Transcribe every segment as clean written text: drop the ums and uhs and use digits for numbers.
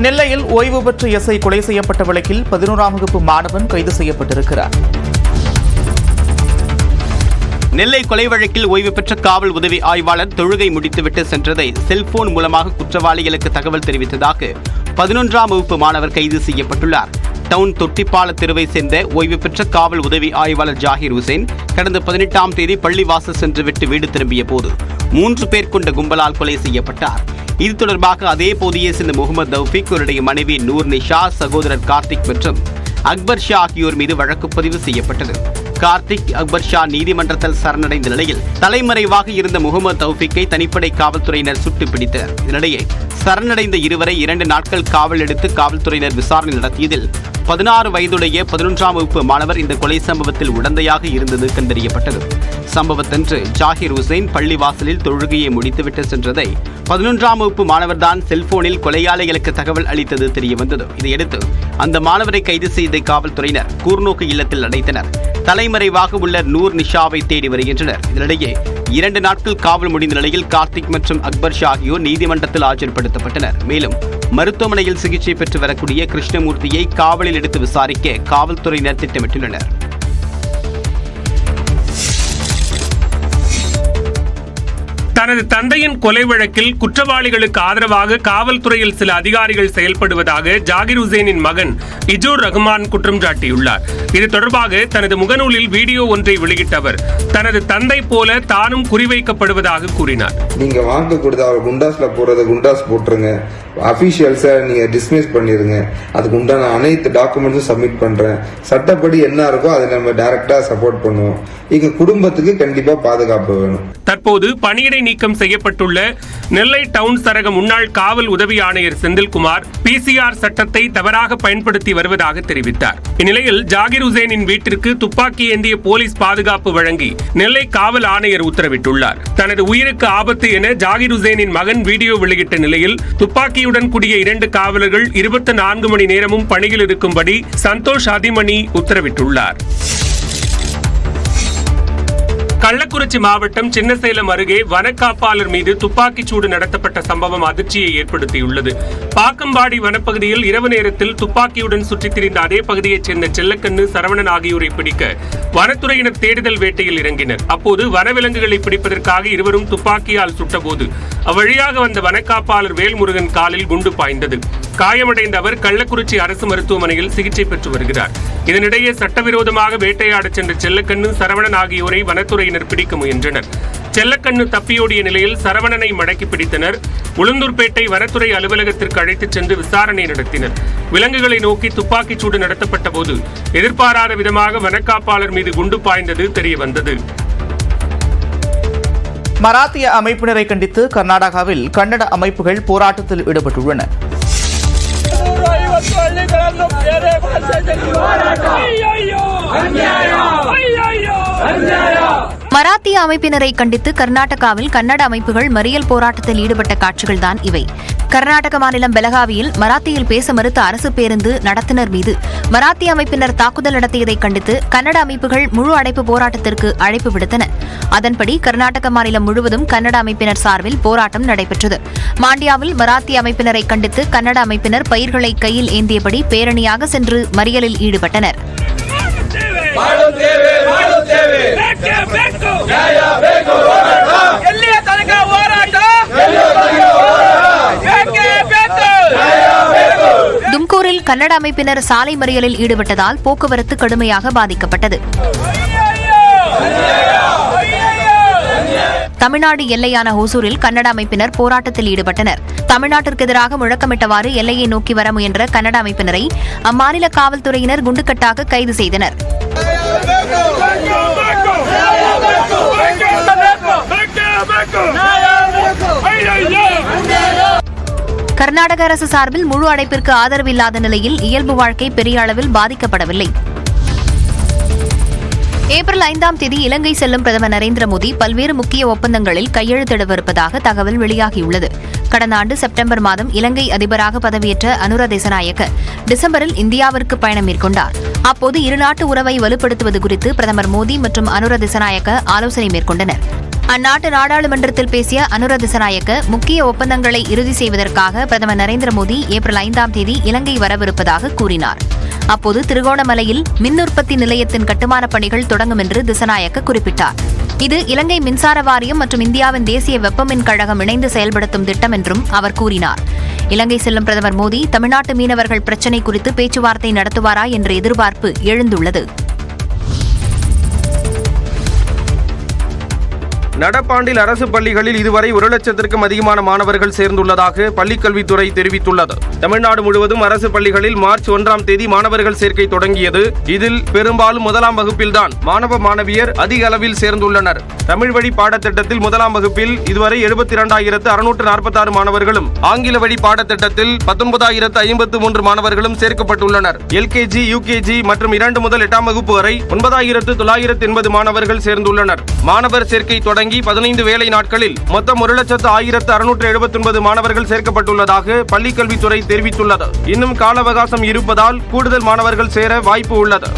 நெல்லையில் ஓய்வு பெற்ற எஸ்ஐ கொலை செய்யப்பட்ட வழக்கில் 11ஆம் வகுப்பு மாணவன் கைது செய்யப்பட்டிருக்கிறார். நெல்லை கொலை வழக்கில் ஓய்வு பெற்ற காவல் உதவி ஆய்வாளர் தொழுகை முடித்துவிட்டு சென்றதை செல்போன் மூலமாக குற்றவாளிகளுக்கு தகவல் தெரிவித்ததாக 11ஆம் வகுப்பு மாணவர் கைது செய்யப்பட்டுள்ளார். டவுன் தொட்டிப்பால தெருவை சேர்ந்த ஓய்வு பெற்ற காவல் உதவி ஆய்வாளர் ஜாகிர் ஹுசேன் கடந்த 18ஆம் தேதி பள்ளிவாசல் சென்றுவிட்டு வீடு திரும்பிய போது 3 பேர் கொண்ட கும்பலால் கொலை செய்யப்பட்டார். இது தொடர்பாக அதே பகுதியை சேர்ந்த முகமது தௌஃபிக், அவருடைய மனைவி நூர் நிஷா, சகோதரர் கார்த்திக் மற்றும் அக்பர் ஷா ஆகியோர் மீது வழக்கு பதிவு செய்யப்பட்டது. கார்த்திக், அக்பர் ஷா நீதிமன்றத்தில் சரணடைந்த நிலையில் தலைமறைவாக இருந்த முகமது தௌஃபிக்கை தனிப்படை காவல்துறையினர் சுட்டு பிடித்தனர். இதனிடையே சரணடைந்த இருவரை 2 நாட்கள் காவல் எடுத்து காவல்துறையினர் விசாரணை நடத்தியதில் 16 வயதுடைய 11ஆம் வகுப்பு மாணவர் இந்த கொலை சம்பவத்தில் உடந்தையாக இருந்தது கண்டறியப்பட்டது. சம்பவத்தன்று ஜாகிர் ஹுசேன் பள்ளிவாசலில் தொழுகையை முடித்துவிட்டு சென்றதை 11ஆம் வகுப்பு மாணவர்தான் செல்போனில் கொலையாளிகளுக்கு தகவல் அளித்தது தெரியவந்தது. இதையடுத்து அந்த மாணவரை கைது செய்த காவல்துறையினர் கூர்நோக்கு இல்லத்தில் அடைத்தனர். தலைமறைவாக உள்ள நூர் நிஷாவை தேடி வருகின்றனர். இதனிடையே 2 நாட்கள் காவல் முடிந்த நிலையில் கார்த்திக் மற்றும் அக்பர் ஷா ஆகியோர் நீதிமன்றத்தில் ஆஜர்படுத்தப்பட்டனர். மேலும் மருத்துவமனையில் சிகிச்சை பெற்று வரக்கூடிய கிருஷ்ணமூர்த்தியை காவலில் எடுத்து விசாரிக்க காவல்துறையினர் திட்டமிட்டுள்ளனர். தனது தந்தையின் கொலை வழக்கில் குற்றவாளிகளுக்கு ஆதரவாக காவல்துறையில் சில அதிகாரிகள் செயல்படுவதாக ஜாகிர் ஹுசேனின் மகன் இஜூர் ரஹ்மான் குற்றம் சாட்டியுள்ளார். இது தொடர்பாக தனது முகநூலில் வீடியோ ஒன்றை வெளியிட்ட அவர் தனது தந்தை போல தானும் குறிவைக்கப்படுவதாக கூறினார். நீங்க வாங்க கொடுத்த அவர் குண்டாஸ்ல போறது குண்டாஸ் போட்டுருங்க, அபிஷியல்ஸை நீங்க டிஸ்மிஸ் பண்ணிருங்க, அதுக்கு உண்டான அனைத்து டாக்குமெண்ட்ஸும் சப்மிட் பண்றேன், சட்டப்படி என்ன இருக்கோ அதை நம்ம டைரக்டா சப்போர்ட் பண்ணுவோம். எங்க குடும்பத்துக்கு கண்டிப்பா பாதுகாப்பு வேணும். தற்போது பணியிடை நீக்கம் செய்யப்பட்டுள்ள நெல்லை டவுன் சரக முன்னாள் காவல் உதவி ஆணையர் செந்தில்குமார் PCR சட்டத்தை தவறாக பயன்படுத்தி வருவதாக தெரிவித்தார். இந்நிலையில் ஜாகிர் ஹுசேனின் வீட்டிற்கு துப்பாக்கி ஏந்திய போலீஸ் பாதுகாப்பு வழங்கி நெல்லை காவல் ஆணையர் உத்தரவிட்டுள்ளார். தனது உயிருக்கு ஆபத்து என ஜாகிர் ஹுசேனின் மகன் வீடியோ வெளியிட்ட நிலையில் துப்பாக்கியுடன் கூடிய 2 காவலர்கள் 24 மணி நேரமும் பணியில் இருக்கும்படி சந்தோஷ் அதிமணி உத்தரவிட்டுள்ளார். கள்ளக்குறிச்சி மாவட்டம் சின்னசேலம் அருகே வனக்காப்பாளர் மீது துப்பாக்கிச்சூடு நடத்தப்பட்ட சம்பவம் அதிர்ச்சியை ஏற்படுத்தியுள்ளது. பாக்கம்பாடி வனப்பகுதியில் இரவு நேரத்தில் துப்பாக்கியுடன் சுற்றித் திரிந்த அதே பகுதியைச் சேர்ந்த செல்லக்கண்ணு, சரவணன் ஆகியோரை பிடிக்க வனத்துறையினர் தேடுதல் வேட்டையில் இறங்கினர். அப்போது வனவிலங்குகளை பிடிப்பதற்காக இருவரும் துப்பாக்கியால் சுட்டபோது அவ்வழியாக வந்த வனக்காப்பாளர் வேல்முருகன் காலில் குண்டு பாய்ந்தது. காயமடைந்த அவர் கள்ளக்குறிச்சி அரசு மருத்துவமனையில் சிகிச்சை பெற்று வருகிறார். இதனிடையே சட்டவிரோதமாக வேட்டையாடச் சென்ற செல்லக்கண்ணு, சரவணன் ஆகியோரை வனத்துறையினர் பிடிக்க முயன்றனர். செல்லக்கண்ணு தப்பியோடிய நிலையில் சரவணனை மடக்கி பிடித்தனர். உளுந்தூர்பேட்டை வனத்துறை அலுவலகத்திற்கு அழைத்துச் சென்று விசாரணை நடத்தினர். விலங்குகளை நோக்கி துப்பாக்கிச்சூடு நடத்தப்பட்ட போது எதிர்பாராத விதமாக வனக்காப்பாளர் மீது குண்டு பாய்ந்தது தெரியவந்தது. மராத்திய அமைப்பினரை கண்டித்து கர்நாடகாவில் கன்னட அமைப்புகள் போராட்டத்தில் ஈடுபட்டுள்ளன. மராத்திய அமைப்பினரை கண்டித்து கர்நாடகாவில் கன்னட அமைப்புகள் மறியல் போராட்டத்தில் ஈடுபட்ட காட்சிகள்தான் இவை. கர்நாடக மாநிலம் பெலகாவியில் மராத்தியில் பேச மறுத்த அரசு பேருந்து நடத்துனர் மீது மராத்திய அமைப்பினர் தாக்குதல் நடத்தியதை கண்டித்து கன்னட அமைப்புகள் முழு அடைப்பு போராட்டத்திற்கு அழைப்பு விடுத்தன. அதன்படி கர்நாடக மாநிலம் முழுவதும் கன்னட அமைப்பினர் சார்பில் போராட்டம் நடைபெற்றது. மாண்டியாவில் மராத்திய அமைப்பினரை கண்டித்து கன்னட அமைப்பினர் பயிர்களை கையில் ஏந்தியபடி பேரணியாக சென்று மறியலில் ஈடுபட்டனர். தும்கூரில் கன்னட அமைப்பினர் சாலை மறியலில் ஈடுபட்டதால் போக்குவரத்து கடுமையாக பாதிக்கப்பட்டது. தமிழ்நாடு எல்லையான ஹோசூரில் கன்னட அமைப்பினர் போராட்டத்தில் ஈடுபட்டனர். தமிழ்நாட்டிற்கு எதிராக முழக்கமிட்டவாறு எல்லையை நோக்கி வர முயன்ற கன்னட அமைப்பினரை அம்மாநில காவல்துறையினர் குண்டுக்கட்டாக கைது செய்தனர். கர்நாடக அரசு சார்பில் முழு அடைப்பிற்கு ஆதரவு இல்லாத நிலையில் இயல்பு வாழ்க்கை பெரிய அளவில் பாதிக்கப்படவில்லை. ஏப்ரல் 5ஆம் தேதி இலங்கை செல்லும் பிரதமர் நரேந்திர மோடி பல்வேறு முக்கிய ஒப்பந்தங்களில் கையெழுத்திடவிருப்பதாக தகவல் வெளியாகியுள்ளது. கடந்த ஆண்டு செப்டம்பர் மாதம் இலங்கை அதிபராக பதவியேற்ற அனுர திசாநாயக்க டிசம்பரில் இந்தியாவிற்கு பயணம் மேற்கொண்டார். அப்போது இருநாட்டு உறவை வலுப்படுத்துவது குறித்து பிரதமர் மோடி மற்றும் அனுர திசாநாயக்க ஆலோசனை மேற்கொண்டனர். அந்நாட்டு நாடாளுமன்றத்தில் பேசிய அனுர திசாநாயக்க முக்கிய ஒப்பந்தங்களை இறுதி செய்வதற்காக பிரதமர் நரேந்திர மோடி ஏப்ரல் 5ஆம் தேதி இலங்கை வரவிருப்பதாக கூறினார். அப்போது திருகோணமலையில் மின் உற்பத்தி நிலையத்தின் கட்டுமானப் பணிகள் தொடங்கும் என்று திசாநாயக்க குறிப்பிட்டார். இது இலங்கை மின்சார வாரியம் மற்றும் இந்தியாவின் தேசிய வெப்பமின் கழகம் இணைந்து செயல்படுத்தும் திட்டம் என்றும் அவர் கூறினார். இலங்கை செல்லும் பிரதமர் மோடி தமிழ்நாட்டு மீனவர்கள் பிரச்சினை குறித்து பேச்சுவார்த்தை நடத்துவாரா என்ற எதிர்பார்ப்பு எழுந்துள்ளது. நடப்பாண்டில் அரசு பள்ளிகளில் இதுவரை 1 லட்சத்திற்கும் அதிகமான மாணவர்கள் சேர்ந்துள்ளதாக பள்ளிக்கல்வித்துறை தெரிவித்துள்ளது. தமிழ்நாடு முழுவதும் அரசு பள்ளிகளில் மார்ச் 1ஆம் தேதி மாணவர்கள் சேர்க்கை தொடங்கியது. இதில் பெரும்பாலும் 1ஆம் வகுப்பில்தான் மாணவ மாணவியர் அதிக அளவில் சேர்ந்துள்ளனர். தமிழ் வழி பாடத்திட்டத்தில் 1ஆம் வகுப்பில் இதுவரை 72,646 மாணவர்களும், ஆங்கில வழி பாடத்திட்டத்தில் 19,053 மாணவர்களும் சேர்க்கப்பட்டுள்ளனர். எல்கேஜி, யுகேஜி மற்றும் 2 முதல் 8ஆம் வகுப்பு வரை 9,980 மாணவர்கள் சேர்ந்துள்ளனர். மாணவர் சேர்க்கை தொடங்கி 15 வேலை நாட்களில் மொத்தம் 1,06,679 மாணவர்கள் சேர்க்கப்பட்டுள்ளதாக பள்ளிக்கல்வித்துறை தெரிவித்துள்ளது. இன்னும் கால அவகாசம் இருப்பதால் கூடுதல் மாணவர்கள் சேர வாய்ப்பு உள்ளது.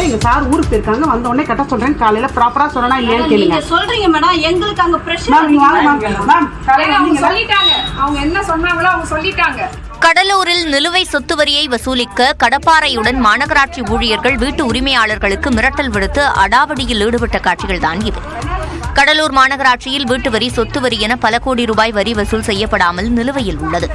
எங்க சார் ஊருக்கு போயிருக்காங்க, வந்த உடனே கட்ட சொல்றேன். காலையில ப்ராப்பரா சொல்லணும் இல்லையான்னு கேளுங்க. சொல்றீங்க மேடம், எங்களுக்கு அங்க பிரஷர் சொல்லிட்டாங்க. அவங்க என்ன சொன்னாங்களோ அவங்க சொல்லிட்டாங்க. கடலூரில் நிலுவை சொத்து வரியை வசூலிக்க கடப்பாறையுடன் மாநகராட்சி ஊழியர்கள் வீட்டு உரிமையாளர்களுக்கு மிரட்டல் விடுத்து அடாவடியில் ஈடுபட்ட காட்சிகள்தான் இது. கடலூர் மாநகராட்சியில் வீட்டு வரி, சொத்து வரி என பல கோடி ரூபாய் வரி வசூல் செய்யப்படாமல் நிலுவையில் உள்ளது.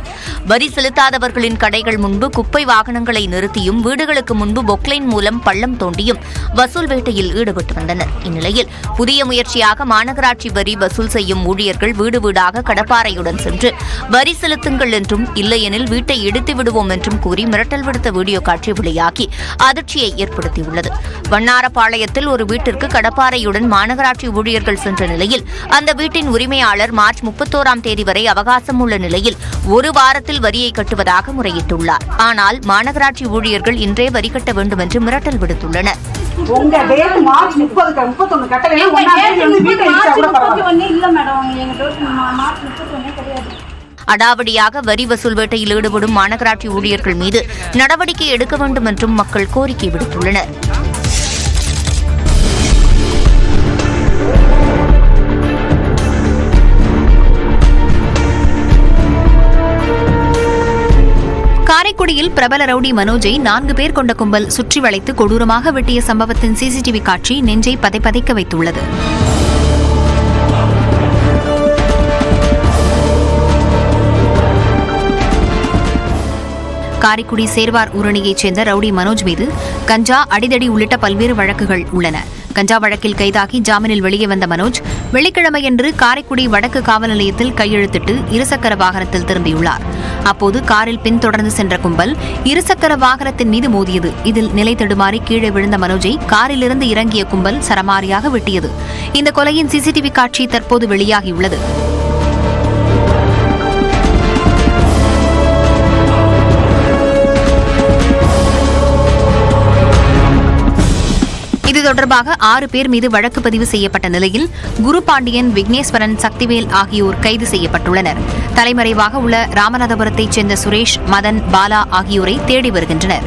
வரி செலுத்தாதவர்களின் கடைகள் முன்பு குப்பை வாகனங்களை நிறுத்தியும், வீடுகளுக்கு முன்பு பொக்லைன் மூலம் பள்ளம் தோண்டியும் வசூல் வேட்டையில் ஈடுபட்டு வந்தனர். இந்நிலையில் புதிய முயற்சியாக மாநகராட்சி வரி வசூல் செய்யும் ஊழியர்கள் வீடு வீடாக கடப்பாறையுடன் சென்று வரி செலுத்துங்கள் என்றும், இல்லையெனில் வீட்டை இடித்து விடுவோம் என்றும் கூறி மிரட்டல் விடுத்த வீடியோ காட்சி வெளியாகி அதிர்ச்சியை ஏற்படுத்தியுள்ளது. வண்ணாரப்பாளையத்தில் ஒரு வீட்டிற்கு கடப்பாறையுடன் மாநகராட்சி ஊழியர்கள் சென்ற நிலையில் அந்த வீட்டின் உரிமையாளர் மார்ச் 31ஆம் தேதி வரை அவகாசம் உள்ள நிலையில் 1 வாரத்தில் வரியை கட்டுவதாக முறையிட்டுள்ளார். ஆனால் மாநகராட்சி ஊழியர்கள் இன்றே வரி கட்ட வேண்டும் என்று மிரட்டல் விடுத்துள்ளனர். அடாவடியாக வரி வசூல் வேட்டையில் ஈடுபடும் மாநகராட்சி ஊழியர்கள் மீது நடவடிக்கை எடுக்க வேண்டும் என்றும் மக்கள் கோரிக்கை விடுத்துள்ளனர். காரைக்குடியில் பிரபல ரவுடி மனோஜை 4 பேர் கொண்ட கும்பல் சுற்றி வளைத்து கொடூரமாக வெட்டிய சம்பவத்தின் சிசிடிவி காட்சி நெஞ்சை பதைப்பதைக்க வைத்துள்ளது. காரைக்குடி சேர்வார் ஊரணியைச் சேர்ந்த ரவுடி மனோஜ் மீது கஞ்சா, அடிதடி உள்ளிட்ட பல்வேறு வழக்குகள் உள்ளன. கஞ்சா வழக்கில் கைதாகி ஜாமீனில் வெளியே வந்த மனோஜ் வெள்ளிக்கிழமையன்று காரைக்குடி வடக்கு காவல் நிலையத்தில் கையெழுத்திட்டு இருசக்கர வாகனத்தில் திரும்பியுள்ளார். அப்போது காரில் பின்தொடர்ந்து சென்ற கும்பல் இருசக்கர வாகனத்தின் மீது மோதியது. இதில் நிலை தடுமாறி கீழே விழுந்த மனோஜை காரிலிருந்து இறங்கிய கும்பல் சரமாரியாக வெட்டியது. இந்த கொலையின் சிசிடிவி காட்சி தற்போது வெளியாகியுள்ளது. இது தொடர்பாக 6 பேர் மீது வழக்கு பதிவு செய்யப்பட்ட நிலையில் குரு பாண்டியன், விக்னேஸ்வரன், சக்திவேல் ஆகியோர் கைது செய்யப்பட்டுள்ளனர். தலைமறைவாக உள்ள ராமநாதபுரத்தைச் சேர்ந்த சுரேஷ், மதன், பாலா ஆகியோரை தேடி வருகின்றனர்.